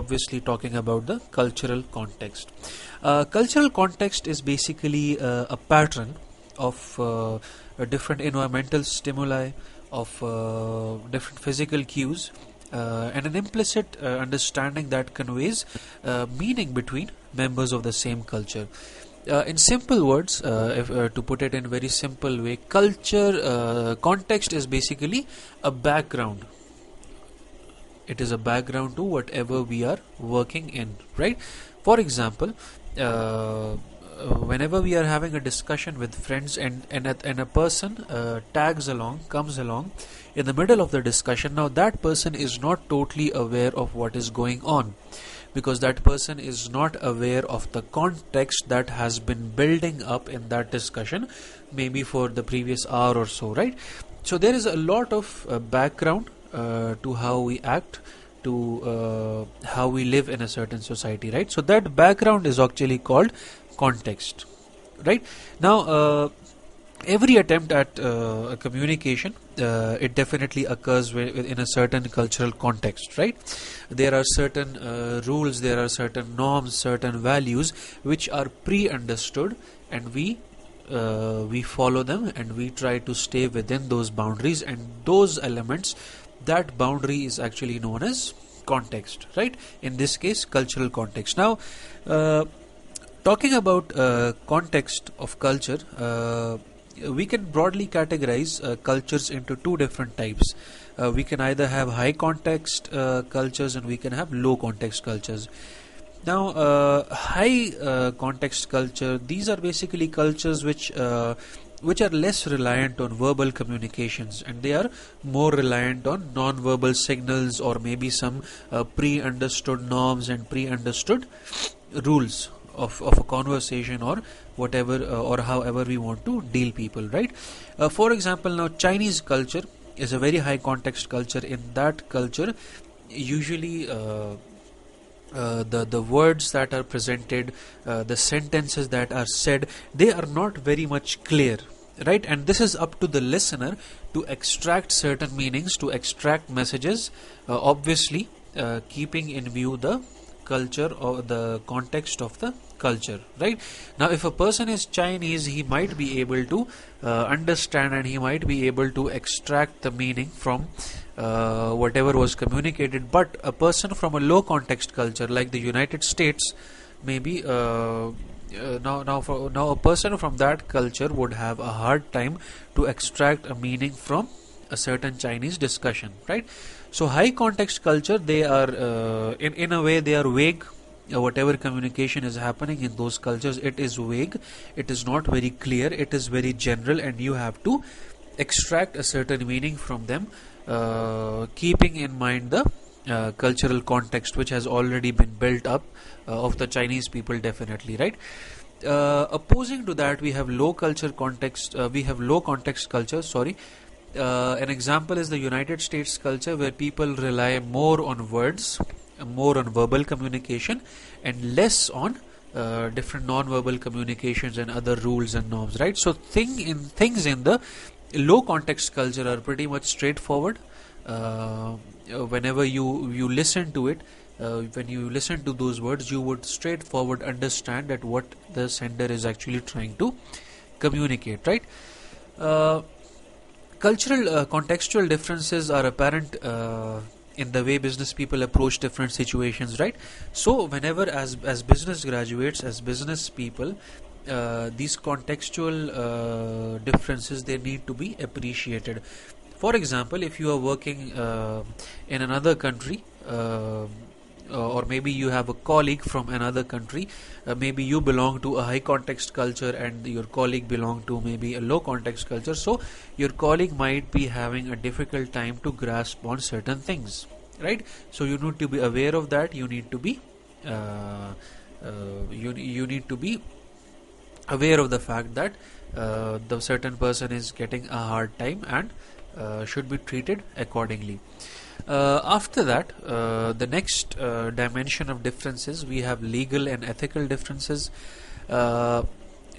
obviously talking about the cultural context. Cultural context is basically a pattern of different environmental stimuli, of different physical cues, and an implicit understanding that conveys meaning between members of the same culture. In simple words, if to put it in very simple way, context is basically a background. It is a background to whatever we are working in, right? For example, whenever we are having a discussion with friends, and a person comes along in the middle of the discussion, now that person is not totally aware of what is going on, because that person is not aware of the context that has been building up in that discussion, maybe for the previous hour or so, right? So there is a lot of background to how we act, to how we live in a certain society, right? So that background is actually called context, right? Now, every attempt at a communication, it definitely occurs in a certain cultural context, right? There are certain rules, there are certain norms, certain values which are pre-understood, and we follow them, and we try to stay within those boundaries, and those elements, that boundary is actually known as context, right? In this case, cultural context. Now, talking about context of culture, we can broadly categorize cultures into two different types. We can either have high context cultures, and we can have low context cultures. Now, high context culture, these are basically cultures which are less reliant on verbal communications, and they are more reliant on non-verbal signals, or maybe some pre-understood norms and pre-understood rules of a conversation, or whatever, or however we want to deal people, right? For example, now Chinese culture is a very high context culture. In that culture, usually the words that are presented, the sentences that are said, they are not very much clear, right? And this is up to the listener to extract certain meanings, to extract messages, obviously keeping in view the culture or the context of the culture, right? Now, if a person is Chinese, he might be able to understand, and he might be able to extract the meaning from whatever was communicated. But a person from a low context culture like the United States, maybe now a person from that culture would have a hard time to extract a meaning from a certain Chinese discussion, right? So high context culture, they are in a way, they are vague. Whatever communication is happening in those cultures, it is vague, it is not very clear, it is very general, and you have to extract a certain meaning from them, keeping in mind the cultural context which has already been built up of the Chinese people, definitely, right? Opposing to that, we have low context culture, sorry. An example is the United States culture, where people rely more on words, more on verbal communication, and less on different non-verbal communications and other rules and norms, right? So things in the low context culture are pretty much straightforward. Whenever you listen to it, when you listen to those words, you would straightforward understand that what the sender is actually trying to communicate, right? Cultural contextual differences are apparent in the way business people approach different situations, right? So whenever, as business graduates, as business people, these contextual differences, they need to be appreciated. For example, if you are working in another country, or maybe you have a colleague from another country, maybe you belong to a high context culture and your colleague belong to maybe a low context culture, so your colleague might be having a difficult time to grasp on certain things, right? So you need to be aware of that. You need to be you need to be aware of the fact that the certain person is getting a hard time, and should be treated accordingly. After that, the next dimension of differences, we have legal and ethical differences.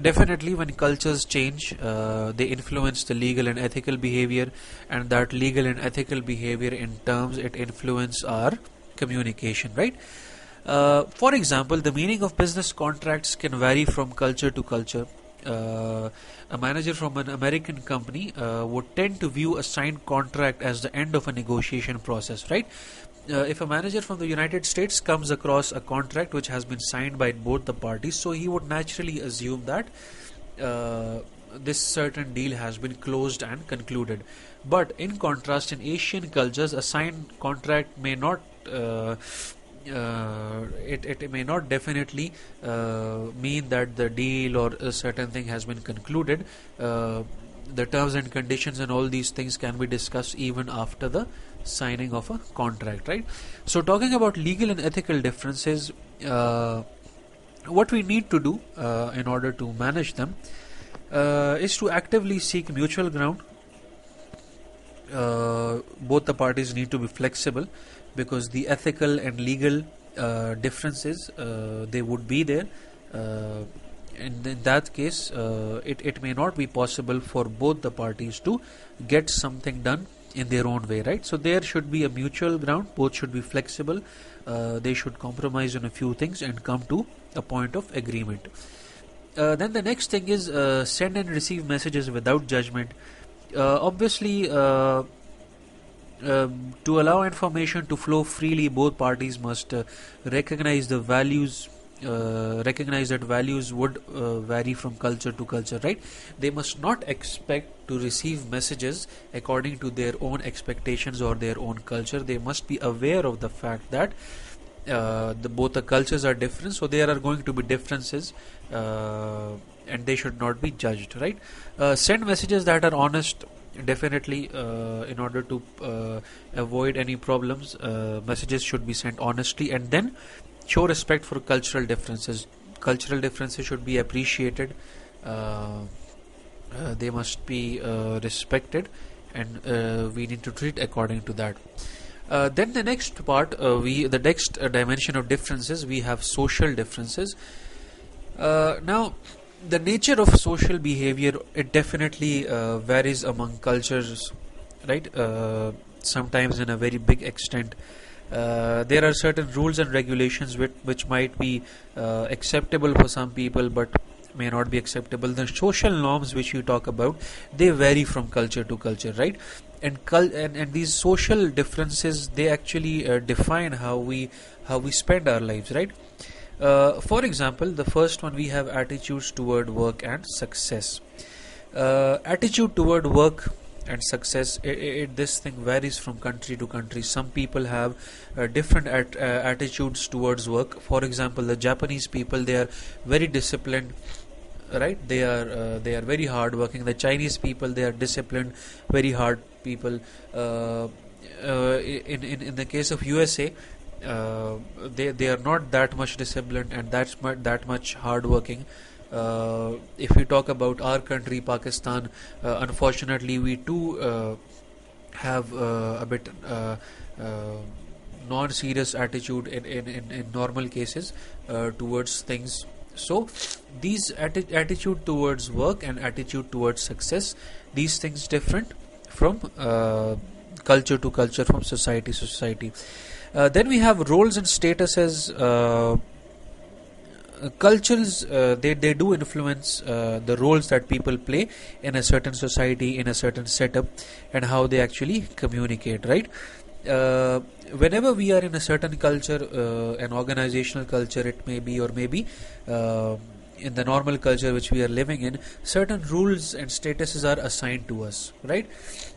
Definitely, when cultures change, they influence the legal and ethical behavior, and that legal and ethical behavior in terms, it influence our communication, right? For example, the meaning of business contracts can vary from culture to culture. A manager from an American company would tend to view a signed contract as the end of a negotiation process, right? If a manager from the United States comes across a contract which has been signed by both the parties, so he would naturally assume that this certain deal has been closed and concluded. But in contrast, in Asian cultures, a signed contract may not it may not definitely mean that the deal or a certain thing has been concluded. The terms and conditions and all these things can be discussed even after the signing of a contract, right? So talking about legal and ethical differences, what we need to do in order to manage them is to actively seek mutual ground. Both the parties need to be flexible, because the ethical and legal differences, they would be there, and in that case it may not be possible for both the parties to get something done in their own way, right? So there should be a mutual ground, both should be flexible, they should compromise on a few things and come to a point of agreement. Then the next thing is send and receive messages without judgment. Obviously, to allow information to flow freely, both parties must recognize the values, recognize that values would vary from culture to culture, right? They must not expect to receive messages according to their own expectations or their own culture. They must be aware of the fact that both the cultures are different, so there are going to be differences, and they should not be judged, right? Send messages that are honest. Definitely, in order to avoid any problems, messages should be sent honestly, and then show respect for cultural differences. Cultural differences should be appreciated. They must be respected, and we need to treat according to that. Then the next part, the next dimension of differences, we have social differences. Now, the nature of social behavior, it definitely varies among cultures, right? Sometimes in a very big extent. There are certain rules and regulations which might be acceptable for some people, but may not be acceptable. The social norms which you talk about, they vary from culture to culture, right? And these social differences, they actually define how we spend our lives, right? For example, the first one, we have attitudes toward work and success. Attitude toward work and success, this thing varies from country to country. Some people have different attitudes towards work. For example, the Japanese people, they are very disciplined, right? They are very hard working. The Chinese people, they are disciplined, very hard people. In the case of USA, they are not that much disciplined and that much hard working. If we talk about our country, Pakistan, unfortunately we too have a bit non-serious attitude in normal cases towards things. So these attitude towards work and attitude towards success, these things different from culture to culture, from society to society. Then we have roles and statuses. Cultures, they do influence the roles that people play in a certain society, in a certain setup, and how they actually communicate, right? Whenever we are in a certain culture, an organizational culture it may be, or maybe in the normal culture which we are living in, certain rules and statuses are assigned to us, right?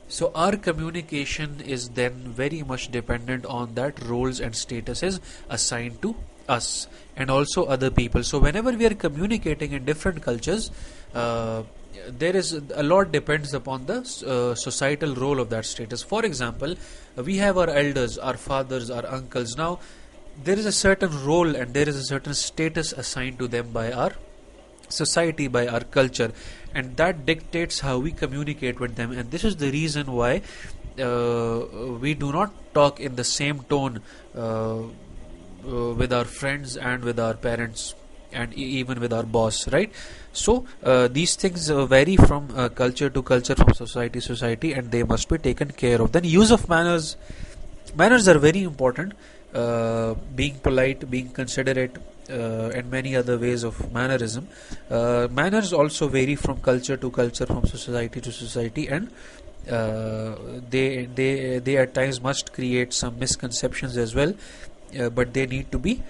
So our communication is then very much dependent on that roles and statuses assigned to us and also other people. So whenever we are communicating in different cultures, there is a lot depends upon the societal role of that status. For example, we have our elders, our fathers, our uncles. Now there is a certain role and there is a certain status assigned to them by our society, by our culture, and that dictates how we communicate with them. And this is the reason why we do not talk in the same tone with our friends and with our parents and even with our boss, right? So these things vary from culture to culture, from society to society, and they must be taken care of. Then use of manners. Manners are very important. being polite, being considerate, and many other ways of mannerism. Manners also vary from culture to culture, from society to society, and they at times must create some misconceptions as well, but they need to be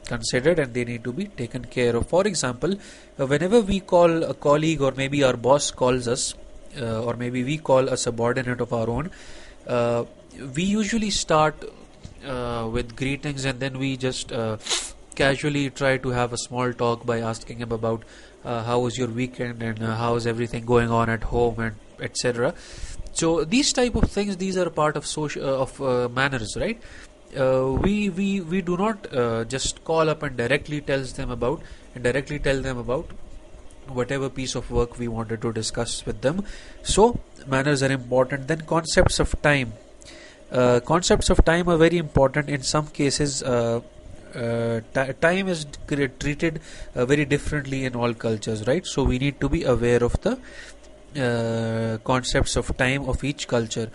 considered, and they need to be taken care of. For example, whenever we call a colleague, or maybe our boss calls us, or maybe we call a subordinate of our own, we usually start with greetings, and then we just casually try to have a small talk by asking him about how was your weekend, and how is everything going on at home, and etc. So these type of things, these are part of social manners, right? We do not just call up and directly tell them about whatever piece of work we wanted to discuss with them. So manners are important. Then concepts of time. Concepts of time are very important. In some cases, time is treated very differently in all cultures, right? So we need to be aware of the concepts of time of each culture.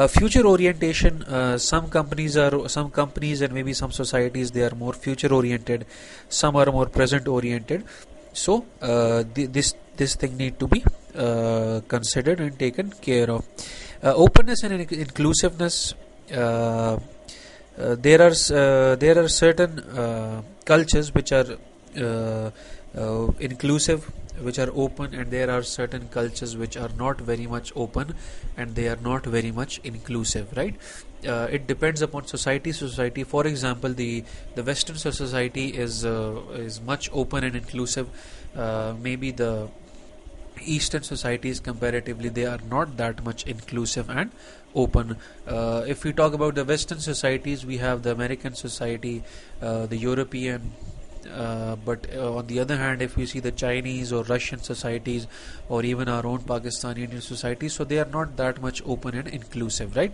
Future orientation. Some companies and maybe some societies, they are more future oriented. Some are more present oriented. So this thing need to be considered and taken care of. Openness and inclusiveness. There are certain cultures which are inclusive, which are open, and there are certain cultures which are not very much open, and they are not very much inclusive, right? It depends upon society. For example, the Western society is much open and inclusive. Maybe the Eastern societies, comparatively, they are not that much inclusive and open. If we talk about the Western societies, we have the American society, the European, but on the other hand, if we see the Chinese or Russian societies, or even our own Pakistani Indian society, so they are not that much open and inclusive, right?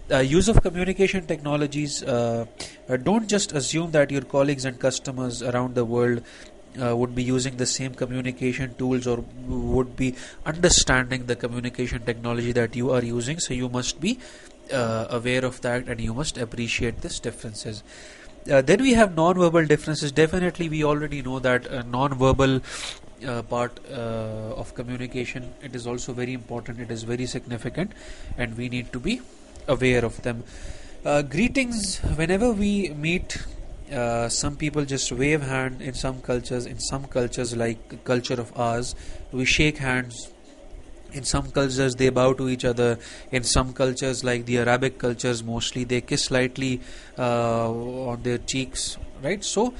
Use of communication technologies. Don't just assume that your colleagues and customers around the world would be using the same communication tools, or would be understanding the communication technology that you are using. So you must be aware of that, and you must appreciate these differences. Then we have non-verbal differences. Definitely, we already know that non-verbal part of communication, it is also very important. It is very significant, and we need to be aware of them. Greetings. Whenever we meet, some people just wave hand. In some cultures like culture of ours, we shake hands. In some cultures, they bow to each other. In some cultures, like the Arabic cultures, mostly they kiss lightly on their cheeks, right? So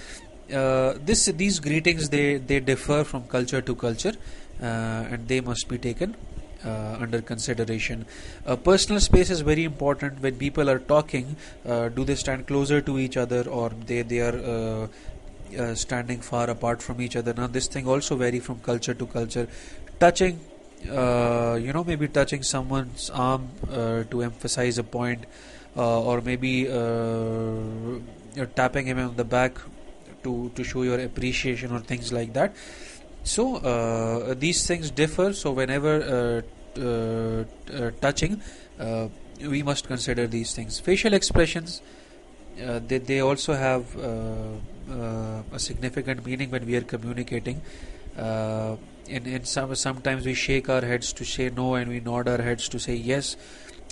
these greetings, they differ from culture to culture, and they must be taken under consideration. Personal space is very important. When people are talking, do they stand closer to each other, or they are standing far apart from each other? Now this thing also vary from culture to culture. Touching, maybe touching someone's arm to emphasize a point, or maybe you're tapping him on the back to show your appreciation, or things like that. So these things differ. So whenever touching, we must consider these things. Facial expressions, they also have a significant meaning when we are communicating. Sometimes we shake our heads to say no, and we nod our heads to say yes,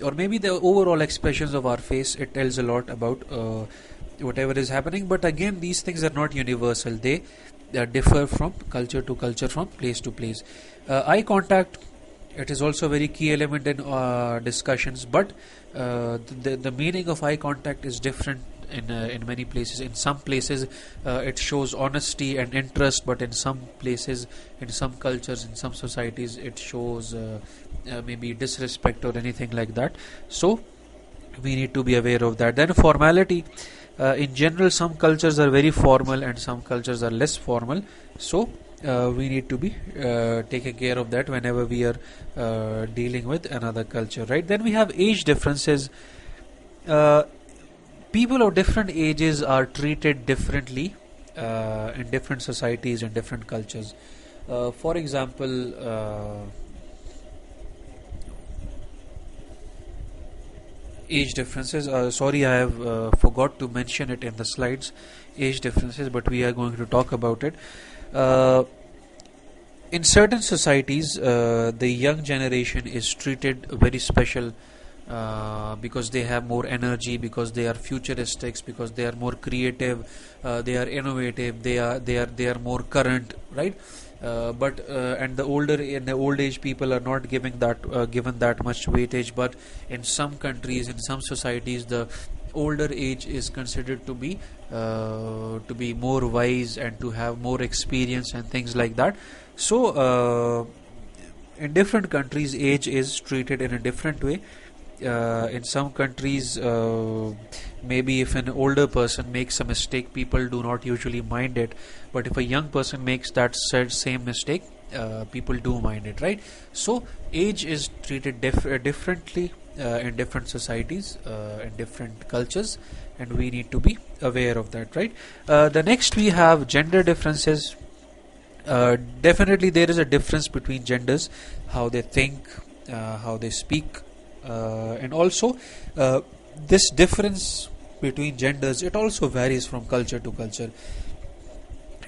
or maybe the overall expressions of our face, it tells a lot about whatever is happening. But again, these things are not universal. They differ from culture to culture, from place to place. Eye contact, it is also a very key element in discussions, but the meaning of eye contact is different in many places. In some places, it shows honesty and interest, but in some places, in some cultures, in some societies, it shows maybe disrespect or anything like that. So we need to be aware of that. Then formality. In general, some cultures are very formal and some cultures are less formal. So we need to be taking care of that whenever we are dealing with another culture, right? Then we have age differences. People of different ages are treated differently in different societies and different cultures. For example, age differences. Sorry, I have forgot to mention it in the slides, age differences, but we are going to talk about it. Uh, in certain societies, the young generation is treated very special because they have more energy, because they are futuristics, because they are more creative, they are innovative, they are more current, right? But and the older in the old age people are not given that much weightage. But in some countries, in some societies, the older age is considered to be more wise and to have more experience and things like that. So in different countries, age is treated in a different way. In some countries, maybe if an older person makes a mistake, people do not usually mind it. But if a young person makes that same mistake, people do mind it, right? So age is treated differently in different societies, in different cultures, and we need to be aware of that, right? The next we have gender differences. Definitely there is a difference between genders, how they think, how they speak, and also this difference between genders, it also varies from culture to culture.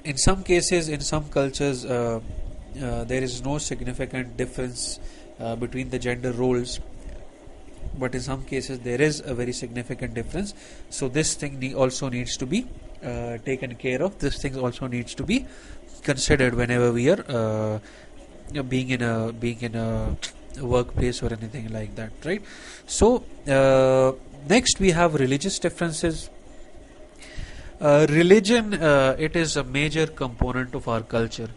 In some cases, in some cultures, there is no significant difference between the gender roles, but in some cases there is a very significant difference. So this thing also needs to be taken care of. This thing also needs to be considered whenever we are being in a workplace or anything like that, right? So next we have religious differences. Religion, it is a major component of our culture.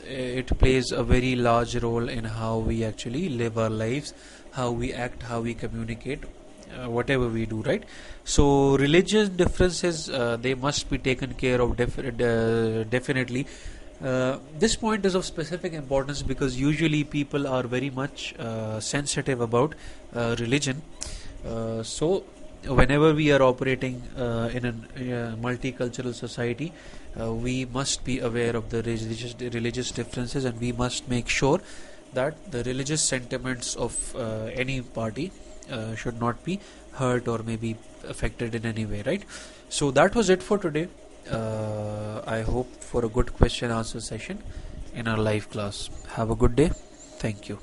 It plays a very large role in how we actually live our lives, how we act, how we communicate, whatever we do, right? So religious differences, they must be taken care of definitely. This point is of specific importance because usually people are very much sensitive about religion. So whenever we are operating in a multicultural society, we must be aware of the religious differences, and we must make sure that the religious sentiments of any party should not be hurt or maybe affected in any way, right? So that was it for today. I hope for a good question answer session in our live class. Have a good day. Thank you.